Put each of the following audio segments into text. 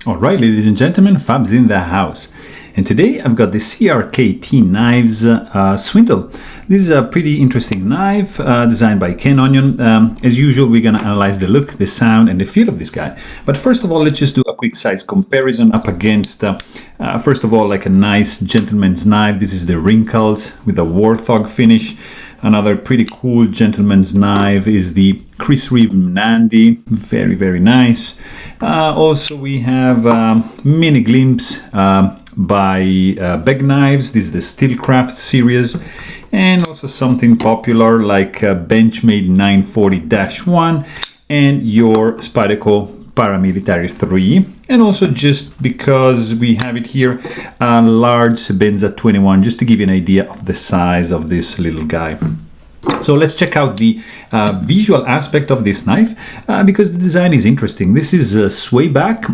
Alright, ladies and gentlemen, Fab's in the house. And today I've got the CRKT Knives Swindle. This is a pretty interesting knife designed by Ken Onion. As usual, we're going to analyze the look, the sound, and the feel of this guy. But first of all, let's just do a quick size comparison up against, first of all, like a nice gentleman's knife. This is the Wrinkles with a Warthog finish. Another pretty cool gentleman's knife is the Chris Reeve Nandi. Very, very nice. Also, we have Mini Glimpse by Beg Knives. This is the Steelcraft series. And also something popular like Benchmade 940-1 and your Spyderco Paramilitary 3, and also just because we have it here, a large Benza 21, just to give you an idea of the size of this little guy. So let's check out the visual aspect of this knife because the design is interesting. This is a sway back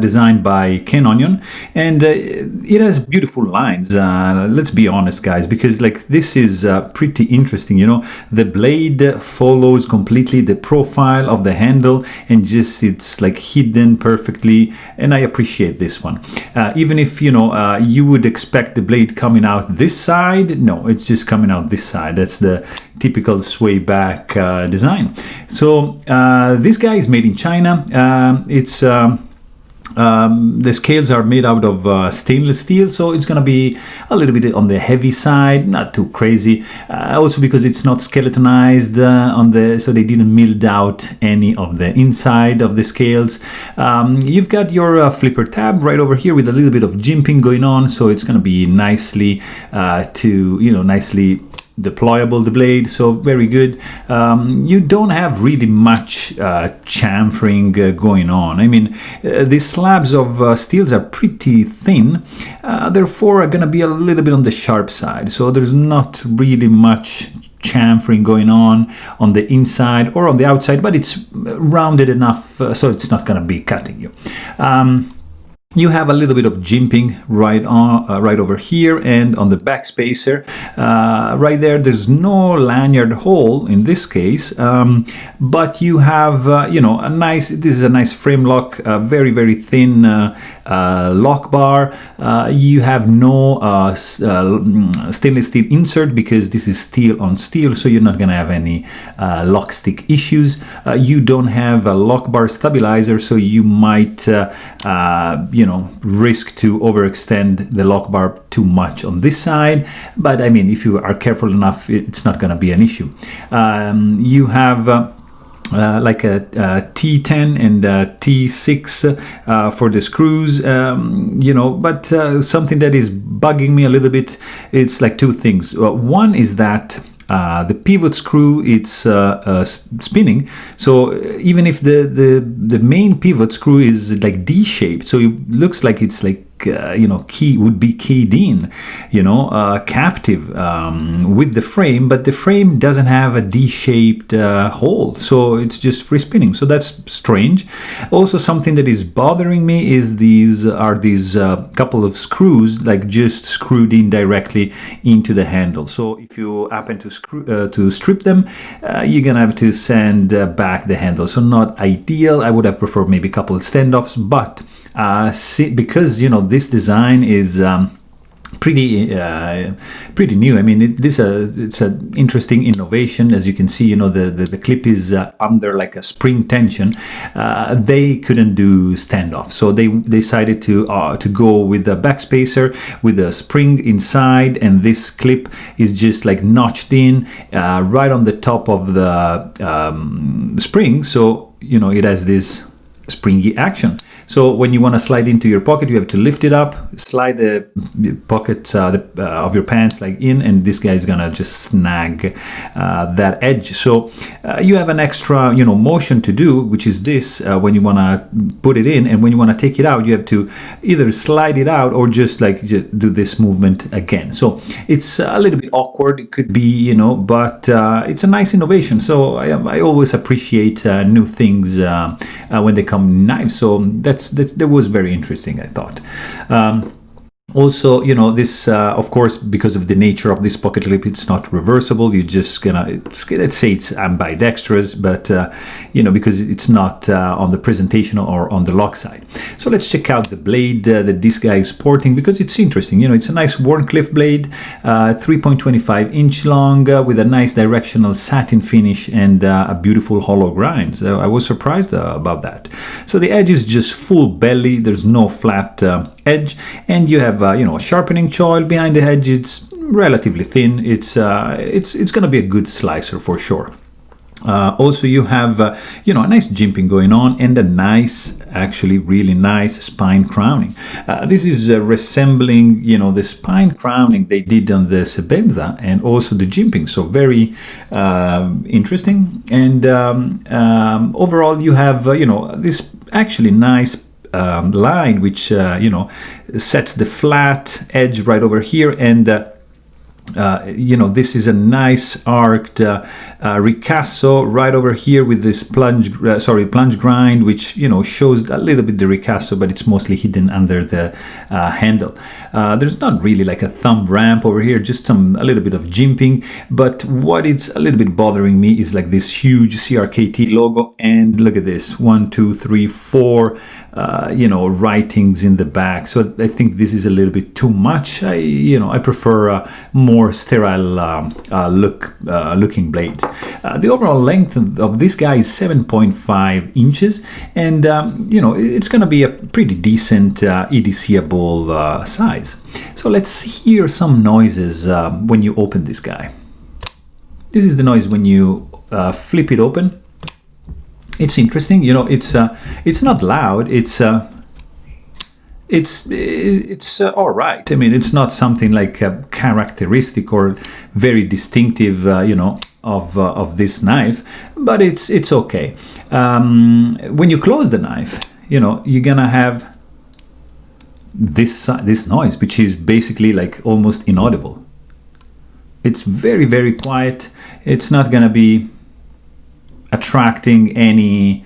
designed by Ken Onion, and it has beautiful lines. Let's be honest, guys, because like this is pretty interesting. You know, the blade follows completely the profile of the handle, and just it's like hidden perfectly. And I appreciate this one. Even if you would expect the blade coming out this side, no, it's just coming out this side. That's the typical sway back design. So this guy is made in China. The scales are made out of stainless steel, so it's gonna be a little bit on the heavy side, not too crazy. Also because it's not skeletonized so they didn't milled out any of the inside of the scales. You've got your flipper tab right over here with a little bit of jimping going on, so it's gonna be nicely nicely deployable, the blade, so very good. You don't have really much chamfering going on. I mean, these slabs of steels are pretty thin, therefore are going to be a little bit on the sharp side, so there's not really much chamfering going on the inside or on the outside, but it's rounded enough so it's not going to be cutting you. You have a little bit of jimping right over here and on the back spacer right there. There's no lanyard hole in this case, but you have a nice. This is a nice frame lock, very, very thin lock bar. You have no stainless steel insert because this is steel on steel, so you're not gonna have any lock stick issues. You don't have a lock bar stabilizer, so you might risk to overextend the lock bar too much on this side, but I mean, if you are careful enough, it's not going to be an issue. You have like a T10 and a T6 for the screws, but something that is bugging me a little bit, it's like two things. One is that the pivot screw, it's spinning, so even if the main pivot screw is like D-shaped, so it looks like it's like key would be keyed in, captive with the frame, but the frame doesn't have a D-shaped hole, so it's just free spinning. So that's strange. Also, something that is bothering me is these couple of screws like just screwed in directly into the handle. So if you happen to strip them, you're gonna have to sand back the handle. So not ideal. I would have preferred maybe a couple of standoffs, but because this design is pretty new. I mean, it's an interesting innovation. As you can see, the clip is under like a spring tension. They couldn't do standoff, so they decided to go with the back spacer with a spring inside, and this clip is just like notched in right on the top of the spring, so it has this springy action. So when you want to slide into your pocket, you have to lift it up, slide the pocket of your pants like in, and this guy is gonna just snag that edge. So you have an extra motion to do, which is this when you want to put it in, and when you want to take it out, you have to either slide it out or just do this movement again. So it's a little bit awkward. It could be but it's a nice innovation. So I always appreciate new things when they come in knives. So that was very interesting, I thought. Also, you know, this, of course, because of the nature of this pocket clip, it's not reversible. You're just gonna, let's say it's ambidextrous, but, you know, because it's not on the presentation or on the lock side. So let's check out the blade that this guy is sporting, because it's interesting. You know, it's a nice Warncliffe blade, 3.25 inch long, with a nice directional satin finish and a beautiful hollow grind. So I was surprised about that. So the edge is just full belly. There's no flat edge, and you have you know, a sharpening choil behind the edge. It's relatively thin. It's going to be a good slicer for sure. Also, you have you know, a nice jimping going on, and a nice, actually really nice spine crowning. This is resembling, you know, the spine crowning they did on the Sebenza, and also the jimping. So very interesting. And overall, you have you know, this actually nice line, which you know, sets the flat edge right over here, and you know, this is a nice arced ricasso right over here with this plunge grind, which, you know, shows a little bit the ricasso, but it's mostly hidden under the handle. There's not really like a thumb ramp over here, just a little bit of jimping. But what is a little bit bothering me is like this huge CRKT logo, and look at this, 1, 2, 3, 4 you know, writings in the back. So I think this is a little bit too much. You know, I prefer more sterile looking blades. The overall length of this guy is 7.5 inches, and you know, it's going to be a pretty decent EDC-able size. So let's hear some noises when you open this guy. This is the noise when you flip it open. It's interesting, you know. It's not loud. It's all right. I mean, it's not something like characteristic or very distinctive, you know, of this knife, but it's okay. When you close the knife, you know, you're gonna have this noise, which is basically like almost inaudible. It's very, very quiet. It's not gonna be attracting any,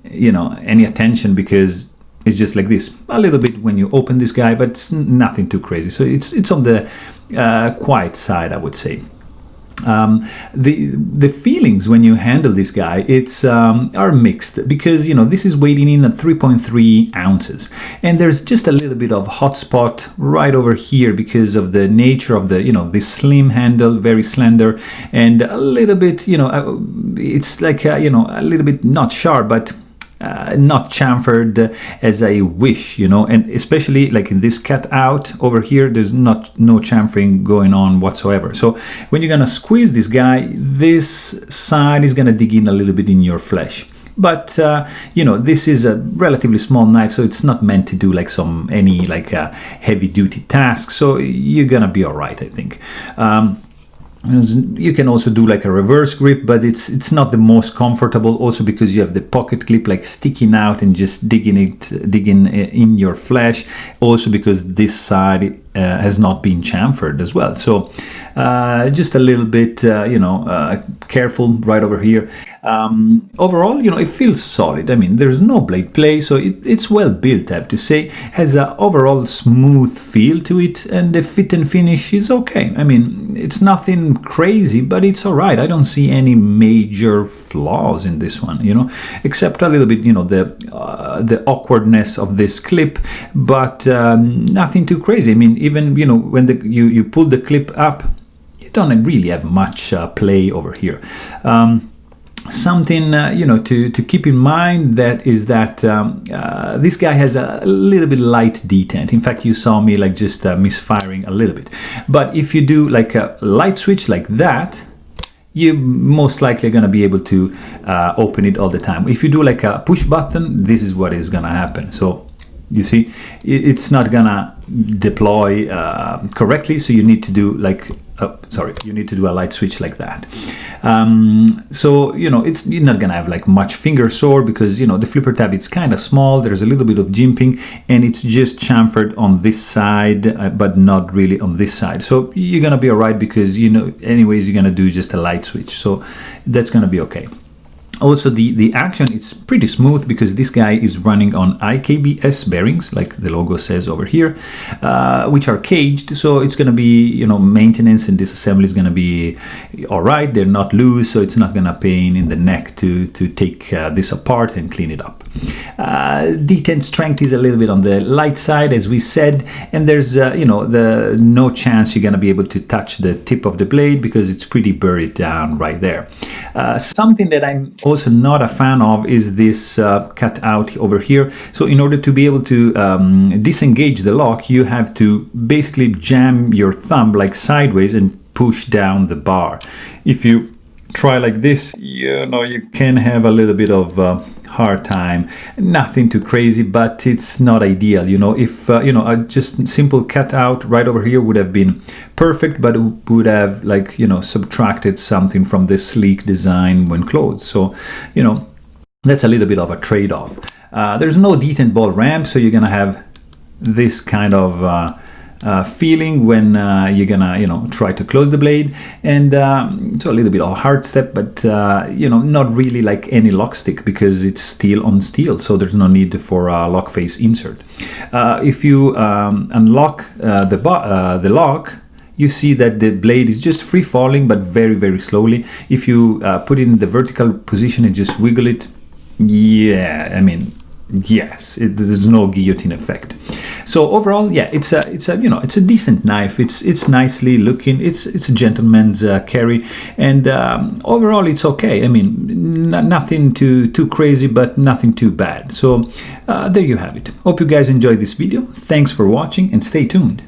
you know, any attention, because it's just like this a little bit when you open this guy, but it's nothing too crazy. So it's on the quiet side, I would say. The feelings when you handle this guy, are mixed, because, you know, this is weighing in at 3.3 ounces, and there's just a little bit of hot spot right over here because of the nature of the, you know, this slim handle, very slender, and a little bit, you know, it's like you know, a little bit not sharp, but not chamfered as I wish, you know. And especially like in this cut out over here, there's no chamfering going on whatsoever. So when you're gonna squeeze this guy, this side is gonna dig in a little bit in your flesh. But you know, this is a relatively small knife, so it's not meant to do like any heavy duty task. So you're gonna be all right, I think. You can also do like a reverse grip, but it's not the most comfortable, also because you have the pocket clip like sticking out and just digging in your flesh, also because this side has not been chamfered as well. So just a little bit you know, careful right over here. Overall, you know, it feels solid. I mean, there's no blade play, so it's well built, I have to say. Has an overall smooth feel to it, and the fit and finish is okay. I mean, it's nothing crazy, but it's all right. I don't see any major flaws in this one, you know, except a little bit, you know, the awkwardness of this clip, but nothing too crazy. I mean, even, you know, when you pull the clip up, you don't really have much play over here. Something you know, to keep in mind, that is that this guy has a little bit light detent. In fact, you saw me like just misfiring a little bit. But if you do like a light switch like that, you're most likely going to be able to open it all the time. If you do like a push button, this is what is going to happen. So you see, it's not gonna deploy correctly, so you need to do like you need to do a light switch like that. So you know, you're not gonna have like much finger sore, because you know, the flipper tab, it's kind of small, there's a little bit of jimping, and it's just chamfered on this side, but not really on this side. So you're gonna be all right, because you know, anyways, you're gonna do just a light switch, so that's gonna be okay. Also, the action is pretty smooth because this guy is running on IKBS bearings, like the logo says over here, which are caged. So it's going to be, you know, maintenance and disassembly is going to be all right. They're not loose, so it's not going to pain in the neck to take this apart and clean it up. Detent strength is a little bit on the light side, as we said, and there's you know, no chance you're going to be able to touch the tip of the blade because it's pretty buried down right there. Something that I'm also not a fan of is this cutout over here. So in order to be able to disengage the lock, you have to basically jam your thumb like sideways and push down the bar. If you try like this, you know, you can have a little bit of hard time. Nothing too crazy, but it's not ideal. You know, if you know, a just simple cutout right over here would have been perfect, but it would have, like, you know, subtracted something from this sleek design when closed. So, you know, that's a little bit of a trade-off. There's no Detent ball ramp, so you're gonna have this kind of feeling when you're gonna, you know, try to close the blade, and so a little bit of a hard step, but you know, not really like any lock stick because it's steel on steel, so there's no need for a lock face insert. If you unlock the lock, you see that the blade is just free falling, but very, very slowly. If you put it in the vertical position and just wiggle it, yeah, I mean, yes, there's no guillotine effect. So overall, yeah, it's a you know, it's a decent knife. It's nicely looking. It's a gentleman's carry, and overall it's okay. I mean, nothing too crazy, but nothing too bad. So there you have it. Hope you guys enjoyed this video. Thanks for watching, and stay tuned.